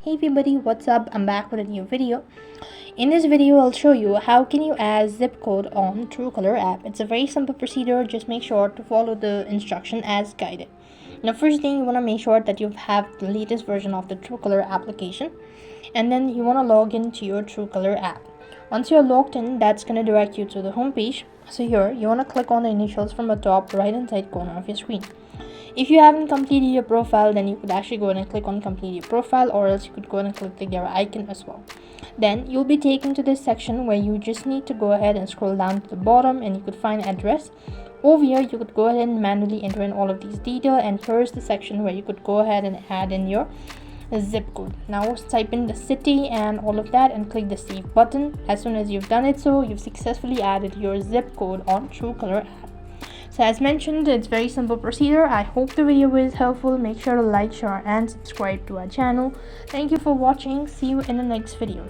Hey everybody, what's up? I'm back with a new video. In this video, I'll show you how can you add zip code on Truecaller app. It's a very simple procedure. Just make sure to follow the instruction as guided. Now, first thing, you want to make sure that you have the latest version of the Truecaller application, and then you want to log into your Truecaller app. Once you're logged in, that's going to direct you to the home page. So here, you want to click on the initials from the top right hand side corner of your screen. If you haven't completed your profile, then you could actually go ahead and click on complete your profile, or else you could go ahead and click the gear icon as well. Then you'll be taken to this section where you just need to go ahead and scroll down to the bottom, and you could find address. Over here, you could go ahead and manually enter in all of these details, and here's the section where you could go ahead and add in your zip code. Now type in the city and all of that and click the save button. As soon as you've done it, so you've successfully added your zip code on Truecaller app. So as mentioned, it's very simple procedure. I hope the video was helpful. Make sure to like, share and subscribe to our channel. Thank you for watching. See you in the next video.